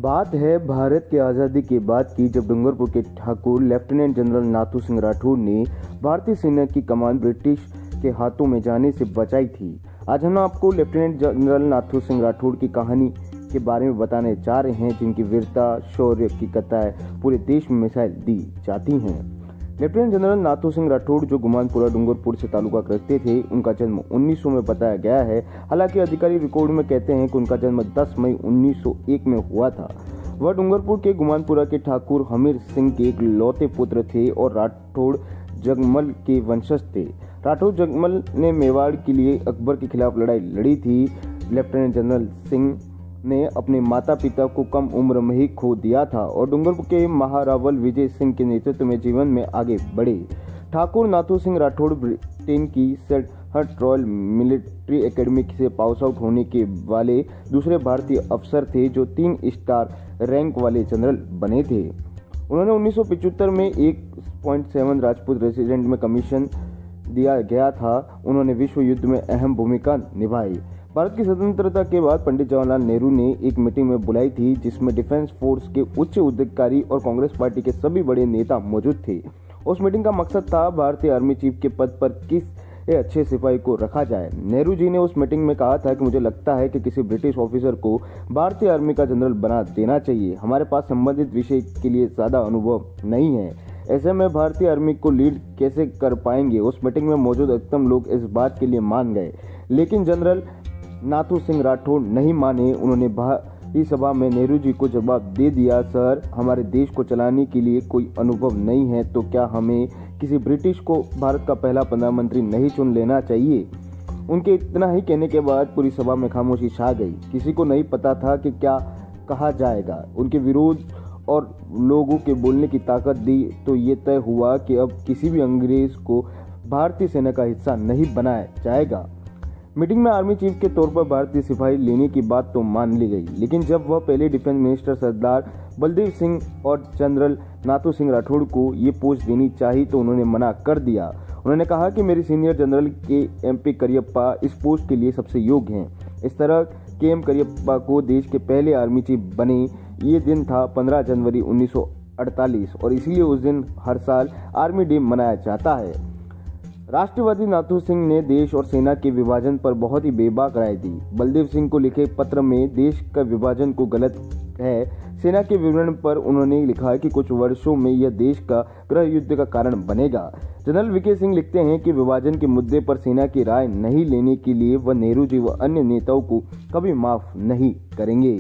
बात है भारत की आज़ादी के बाद की, जब डूंगरपुर के ठाकुर लेफ्टिनेंट जनरल नाथू सिंह राठौड़ ने भारतीय सेना की कमान ब्रिटिश के हाथों में जाने से बचाई थी। आज हम आपको लेफ्टिनेंट जनरल नाथू सिंह राठौड़ की कहानी के बारे में बताने जा रहे हैं, जिनकी वीरता शौर्य की कथाएं पूरे देश में मिसाल दी जाती हैं। लेफ्टिनेंट जनरल नाथू सिंह राठौड़ जो गुमानपुरा डूंगरपुर से ताल्लुका रखते थे, उनका जन्म 1900 में बताया गया है। हालांकि अधिकारी रिकॉर्ड में कहते हैं कि उनका जन्म 10 मई 1901 में हुआ था। वह डूंगरपुर के गुमानपुरा के ठाकुर हमीर सिंह के एक लौते पुत्र थे और राठौड़ जगमल के वंशज थे। राठौड़ जगमल ने मेवाड़ के लिए अकबर के खिलाफ लड़ाई लड़ी थी। लेफ्टिनेंट जनरल सिंह ने अपने माता पिता को कम उम्र में ही खो दिया था और डूंगरपुर के महारावल विजय सिंह के नेतृत्व में जीवन में आगे बढ़े। ठाकुर नाथू सिंह राठौड़ ब्रिटेन की सेडहर्ट रॉयल मिलिट्री एकेडमी से पास आउट होने के वाले दूसरे भारतीय अफसर थे जो 3 स्टार रैंक वाले जनरल बने थे। उन्होंने 1975 में 1.7 राजपूत रेजिडेंट में कमीशन दिया गया था। उन्होंने विश्व युद्ध में अहम भूमिका निभाई। भारत की स्वतंत्रता के बाद पंडित जवाहरलाल नेहरू ने एक मीटिंग में बुलाई थी, जिसमें डिफेंस फोर्स के उच्च अधिकारी और कांग्रेस पार्टी के सभी बड़े नेता मौजूद थे। उस मीटिंग का मकसद था भारतीय आर्मी चीफ के पद पर किस अच्छे सिपाही को रखा जाए। नेहरू जी ने उस मीटिंग में कहा था कि मुझे लगता है कि किसी ब्रिटिश ऑफिसर को भारतीय आर्मी का जनरल बना देना चाहिए। हमारे पास संबंधित विषय के लिए ज्यादा अनुभव नहीं है, ऐसे में भारतीय आर्मी को लीड कैसे कर पाएंगे। उस मीटिंग में मौजूद अधिकतम लोग इस बात के लिए मान गए, लेकिन जनरल नाथू सिंह राठौड़ नहीं माने। उन्होंने भारी सभा में नेहरू जी को जवाब दे दिया, सर, हमारे देश को चलाने के लिए कोई अनुभव नहीं है, तो क्या हमें किसी ब्रिटिश को भारत का पहला प्रधानमंत्री नहीं चुन लेना चाहिए। उनके इतना ही कहने के बाद पूरी सभा में खामोशी छा गई। किसी को नहीं पता था कि क्या कहा जाएगा। उनके विरोध और लोगों के बोलने की ताकत दी तो ये तय हुआ कि अब किसी भी अंग्रेज को भारतीय सेना का हिस्सा नहीं बनाया जाएगा। मीटिंग में आर्मी चीफ के तौर पर भारतीय सिपाही लेने की बात तो मान ली गई, लेकिन जब वह पहले डिफेंस मिनिस्टर सरदार बलदेव सिंह और जनरल नाथू सिंह राठौड़ को ये पोस्ट देनी चाहिए तो उन्होंने मना कर दिया। उन्होंने कहा कि मेरे सीनियर जनरल के एम.पी. करियप्पा इस पोस्ट के लिए सबसे योग्य हैं। इस तरह के.एम. करियप्पा को देश के पहले आर्मी चीफ बने। ये दिन था 15 जनवरी 1948 और इसीलिए उस दिन हर साल आर्मी डे मनाया जाता है। राष्ट्रवादी नाथू सिंह ने देश और सेना के विभाजन पर बहुत ही बेबाक राय दी। बलदेव सिंह को लिखे पत्र में देश का विभाजन को गलत है। सेना के विवरण पर उन्होंने लिखा कि कुछ वर्षों में यह देश का गृह युद्ध का कारण बनेगा। जनरल वीके सिंह लिखते हैं कि विभाजन के मुद्दे पर सेना की राय नहीं लेने के लिए वह नेहरू जी व अन्य नेताओं को कभी माफ नहीं करेंगे।